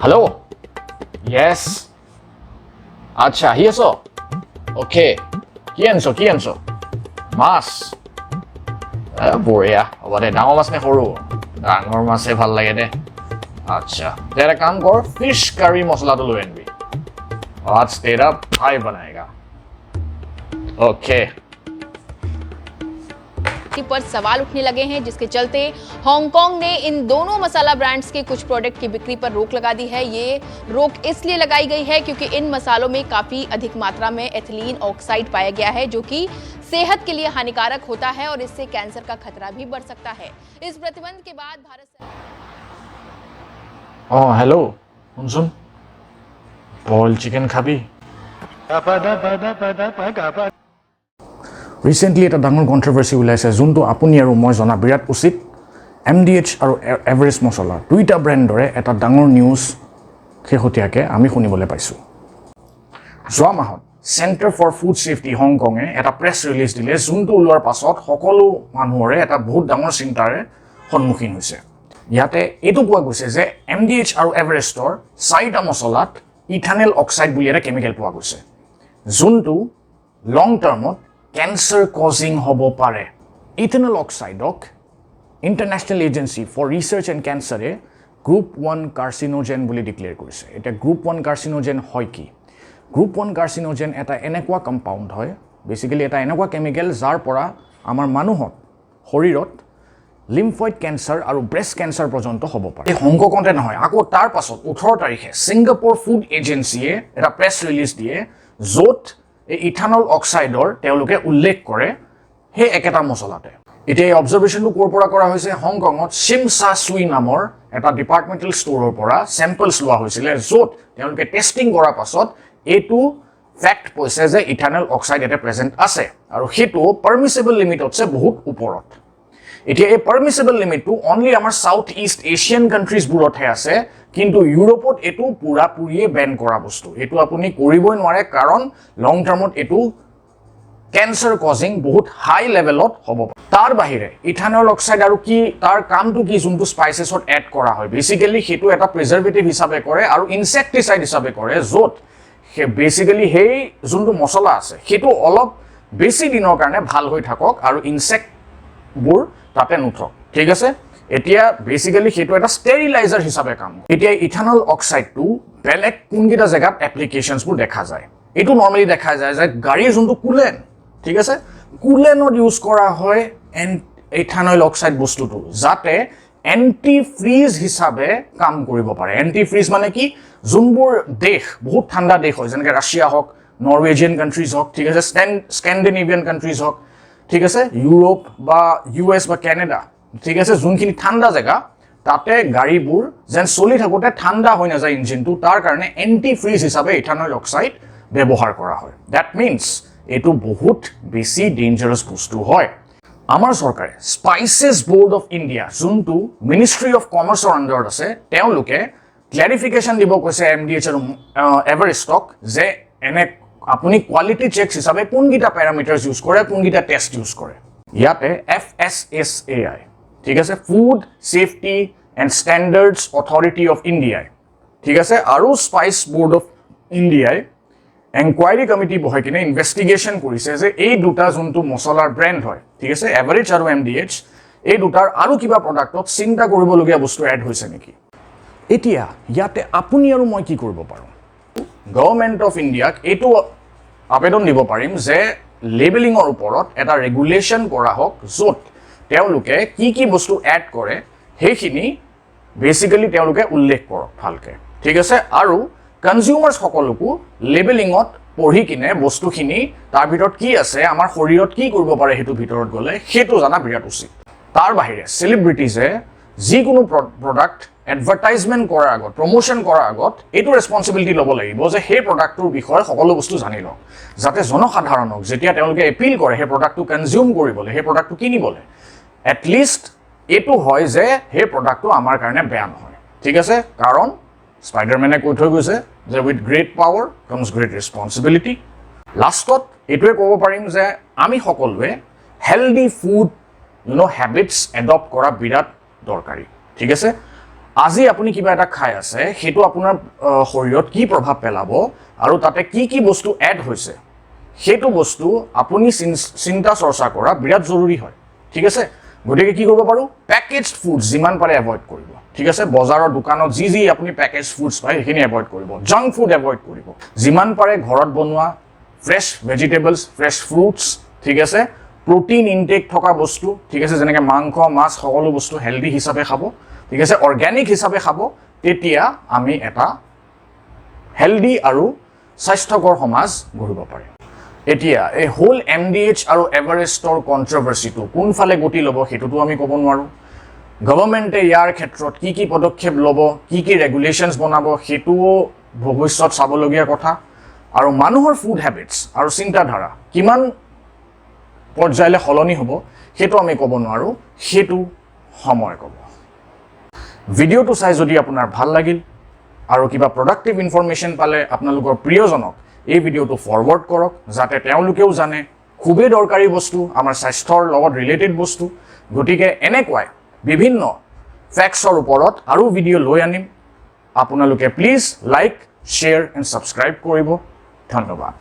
Hello? Yes. আচ্ছা আহি আছ অ'কে কি আনিছ মাছ বঢ়িয়া হ'ব দে ডাঙৰ মাছ নে সৰু ডাঙৰ মাছে ভাল লাগে দে আচ্ছা তেৰা কাম কৰ ফিছ কাৰী মছলাটো লৈ আনিবি आज तेरा भाई बनाएगा ओके पर सवाल उठने लगे हैं जिसके चलते हांगकांग ने इन दोनों मसाला ब्रांड्स के कुछ प्रोडक्ट की बिक्री पर रोक लगा दी है। ये रोक इसलिए लगाई गई है क्योंकि इन मसालों में काफी अधिक मात्रा में एथिलीन ऑक्साइड पाया गया है जो कि सेहत के लिए हानिकारक होता है और इससे कैंसर का खतरा भी बढ़ सकता है। इस प्रतिबंध के बाद भारत हेलो सुन বইল চিকেন খাবি ৰিচেণ্টলি এটা ডাঙৰ কণ্ট্ৰভাৰ্চি ওলাইছে যোনটো আপুনি আৰু মই জনা বিৰাট উচিত MDH আৰু এভাৰেষ্ট মছলা দুইটা ব্ৰেণ্ডৰে এটা ডাঙৰ নিউজ শেহতীয়াকৈ আমি শুনিবলৈ পাইছোঁ যোৱা মাহত চেণ্টাৰ ফৰ ফুড ছেফটি হংকঙে এটা প্ৰেছ ৰিলিজ দিলে যোনটো ওলোৱাৰ পাছত সকলো মানুহৰে এটা বহুত ডাঙৰ চিন্তাৰে সন্মুখীন হৈছে ইয়াতে এইটো পোৱা গৈছে যে MDH আৰু এভাৰেষ্টৰ 4টা মছলাত ইথানেল অক্সাইড বুলি এটা কেমিকেল পোৱা গৈছে যোনটো লং টাৰ্মত ক্যান্সাৰ কজিং হ'ব পাৰে ইথানেল অক্সাইডক international agency for research and ক্যান্সাৰে গ্ৰুপ 1 কাৰ্চিনোজেন বুলি ডিক্লেয়াৰ কৰিছে এটা গ্ৰুপ 1 কাৰ্চিনোজেন হয় কি গ্ৰুপ 1 কাৰ্চিনোজেন এটা এনেকুৱা কম্পাউণ্ড হয় বেসিক্যালি এটা এনেকুৱা কেমিকেল যাৰ পৰা আমাৰ মানুহত শৰীৰত লিম্ফয়েড ক্যান্সাৰ আৰু ব্ৰেষ্ট ক্যান্সাৰ পৰ্যন্ত হ'ব পাৰে এই হংকঙতে নহয় আকৌ তাৰ পাছত 18 তাৰিখে ছিংগাপুৰ ফুড এজেন্সিয়ে এটা প্ৰেছ ৰিলিজ দিয়ে য'ত এই ইথানল অক্সাইডৰ তেওঁলোকে উল্লেখ কৰে সেই একেটা মছলাতে এতিয়া এই অবজাৰভেশ্যনটো ক'ৰ পৰা কৰা হৈছে হংকঙত চিমছা সুই নামৰ এটা ডিপাৰ্টমেণ্টেল ষ্ট'ৰৰ পৰা চেম্পলছ লোৱা হৈছিলে য'ত তেওঁলোকে টেষ্টিং কৰাৰ পাছত এইটো ফেক্ট কৈছে যে ইথানল অক্সাইড এটা প্ৰেজেণ্ট আছে আৰু সেইটো পাৰ্মিছিবল লিমিটতছে বহুত ওপৰত এতিয়া এই পাৰ্মিছিবল লিমিটটো অনলি আমাৰ সাউথ ইষ্ট এছিয়ান কাণ্ট্ৰিজবোৰতহে আছে কিন্তু ইউৰোপত এটো পুৰাপুৰিয়ে বেন কৰা বস্তু এটো আপুনি কৰিবই নোৱাৰে কাৰণ লং টাৰ্মত এটো ক্যান্সাৰ কজিং বহুত হাই লেভেলত হ'ব তাৰ বাহিৰে ইথানল অক্সাইড আৰু কি তাৰ কামটো কি যোনটো স্পাইচেছত এড কৰা হয় বেসিক্যালি হেতু এটা প্ৰিজাৰ্ভেটিভ হিচাপে কৰে আৰু ইনসেক্টিসাইড হিচাপে কৰে য'ত বেসিক্যালি হেই যোনটো মছলা আছে হেতু অলপ বেছি দিনৰ কাৰণে ভাল হৈ থাকক আৰু ইনসেক্টবোৰ তাতে নুঠক ঠিক আছে এতিয়া বেসিক্যালি হেতু এটা ষ্টেৰিলাইজাৰ হিচাপে কাম এতিয়া ইথানল অক্সাইডটো বেলেগ কোনকিটা জায়গাত এপ্লিকেশনছবোৰ দেখা যায় এটো নৰমালি দেখা যায় যে গাড়ীৰ যোনটো কুলেন ঠিক আছে কুলেনত ইউজ কৰা হয় ইথানল অক্সাইড বস্তুটো যাতে এন্টি ফ্ৰিজ হিচাপে কাম কৰিব পাৰে এন্টি ফ্ৰিজ মানে কি যোনবোৰ দেশ বহুত ঠাণ্ডা দেশ হয় যেনেকৈ ৰাছিয়া হওক নৰৱেজিয়ান কাণ্ট্ৰিজ হওক ঠিক আছে স্কেন্ডিনেভিয়ান কাণ্ট্ৰিজ হওক ঠিক আছে ইউৰোপ বা US বা কানাডা ঠিক আছে যোনখিনি ঠাণ্ডা জায়গা তাতে গাড়ীবোৰ যেন চলি থাকোতে ঠাণ্ডা হৈ না যায় ইঞ্জিনটো তাৰ কাৰণে এন্টি ফ্ৰিজ হিচাপে ইথানল অক্সাইড ব্যৱহাৰ কৰা হয় দ্যাট মিন্স এটো বহুত বেছি ডেঞ্জাৰাস বস্তু হয় আমাৰ চৰকাৰে স্পাইচেছ বোৰ্ড অফ ইণ্ডিয়া যোনটো মিনিষ্ট্ৰি অফ কমাৰ্চৰ আণ্ডাৰত আছে তেওঁলোকে ক্লাৰিফিকেশ্যন দিব কৈছে MDH আৰু এভাৰেষ্টক যে এনে আপুনি কোৱালিটি চেক হিচাপে কোনকিটা প্যাৰামিটাৰছ ইউজ কৰে কোনকিটা টেষ্ট ইউজ কৰে ইয়াতে FSSAI ঠিক আছে food safety and standards authority of India ঠিক আছে আৰু স্পাইচ বোৰ্ড অফ ইণ্ডিয়াই এনকুৱাইৰি কমিটি বহাই কিনে ইনভেষ্টিগেশ্যন কৰিছে যে এই দুটা যোনটো মছলাৰ ব্ৰেণ্ড হয় ঠিক আছে এভাৰেজ আৰু MDH এই দুটাৰ আৰু কিবা প্ৰডাক্টত চিন্তা কৰিবলগীয়া বস্তু এড হৈছে নেকি এতিয়া ইয়াতে আপুনি আৰু মই কি কৰিব পাৰোঁ গভৰ্নমেণ্ট অফ ইণ্ডিয়াক এইটো আবেদন দিব পাৰিম যে লেবেলিঙৰ ওপৰত এটা ৰেগুলেশ্যন কৰা হওক য'ত তেওঁলোকে কি বস্তু এড কৰে সেইখিনি বেসিক্যালি তেওঁলোকে উল্লেখ কৰক ভালকে ঠিক আছে আৰু কনজিউমাৰ্ছ সকলকো লেবেলিঙত পঢ়ি কিনে বস্তুখিনি তাৰ ভিতৰত কি আছে আমাৰ শৰীৰত কি কৰিব পাৰে হেতু ভিতৰত গলে হেতু জানা বিৰাট উচিত তাৰ বাহিৰে সেলিব্ৰিটিজে যিকোনো প্ৰডাক্ট এডভাৰটাইজমেন্ট কৰাৰ আগত প্ৰমোশন কৰাৰ আগত এটো ৰেসপন্সিবিলিটি ল'ব লাগিব যে সেই প্ৰডাক্টৰ বিষয়ে সকলো বস্তু জানি লওক যাতে জনসাধাৰণক যেতিয়া তেওঁলোকে এপিল কৰে সেই প্ৰডাক্টটো কনজিউম কৰিবলৈ সেই প্ৰডাক্টটো কিনিবলৈ এট লিষ্ট এটো হয় যে সেই প্ৰডাক্টটো আমাৰ কাৰণে বেয়া নহয় ঠিক আছে কাৰণ স্পাইডাৰম্যানে কৈ থৈ গৈছে যে with great power comes great responsibility লাষ্টত এটোৱে ক'ব পাৰিম যে আমি সকলোৱে হেলদি ফুড হেবিটছ এডপ্ট কৰা বিৰাট দৰকাৰী ঠিক আছে আজি আপুনি কিবা এটা খাই আছে সেইটো আপোনাৰ শৰীৰত কি প্ৰভাৱ পেলাব আৰু তাতে কি বস্তু এড হৈছে সেইটো বস্তু আপুনি চিন্তা চৰ্চা কৰা বিৰাট জৰুৰী হয় ঠিক আছে গতিকে কি কৰিব পাৰো পেকেজড ফুডছ যিমান পাৰে এভয়েড কৰিব ঠিক আছে বজাৰৰ দোকানত যি আপুনি পেকেজড ফুডছ পায় সেইখিনি এভয়েড কৰিব জাংক ফুড এভয়েড কৰিব যিমান পাৰে ঘৰত বনোৱা ফ্ৰেছ ভেজিটেবলছ ফ্ৰেছ ফ্ৰুটছ ঠিক আছে প্ৰটিন ইনটেক থকা বস্তু ঠিক আছে যেনেকৈ মাংস মাছ সকলো বস্তু হেলদি হিচাপে খাব ঠিক আছে অৰ্গেনিক হিচাপে খাব তেতিয়া আমি এটা হেলদি আৰু স্বাস্থ্যকৰ সমাজ গঢ়িব পাৰিম এতিয়া এই হোল MDH আৰু এভাৰেষ্টৰ কন্ট্ৰভাৰ্সিটো কোনফালে গতি ল'ব সেইটোতো আমি ক'ব নোৱাৰো গভৰ্ণমেণ্টে ইয়াৰ ক্ষেত্ৰত কি পদক্ষেপ ল'ব কি ৰেগুলেশনছ বনাব সেইটোও ভৱিষ্যত চাবলগীয়া কথা আৰু মানুহৰ ফুড হেবিটছ আৰু চিন্তাধাৰা কিমান পৰ্যায়লৈ সলনি হ'ব সেইটো আমি ক'ব নোৱাৰো সেইটো সময় ক'ব ভিডিঅ'টো চাই যদি আপোনাৰ ভাল লাগিল আৰু কিবা প্ৰডাক্টিভ ইনফৰমেশ্যন পালে আপোনালোকৰ প্ৰিয়জনক এই ভিডিঅ'টো ফৰৱাৰ্ড কৰক যাতে তেওঁলোকেও জানে খুবেই দৰকাৰী বস্তু আমাৰ স্বাস্থ্যৰ লগত ৰিলেটেড বস্তু গতিকে এনেকুৱাই বিভিন্ন ফেক্টছৰ ওপৰত আৰু ভিডিঅ' লৈ আনিম আপোনালোকে please like share and subscribe কৰিব ধন্যবাদ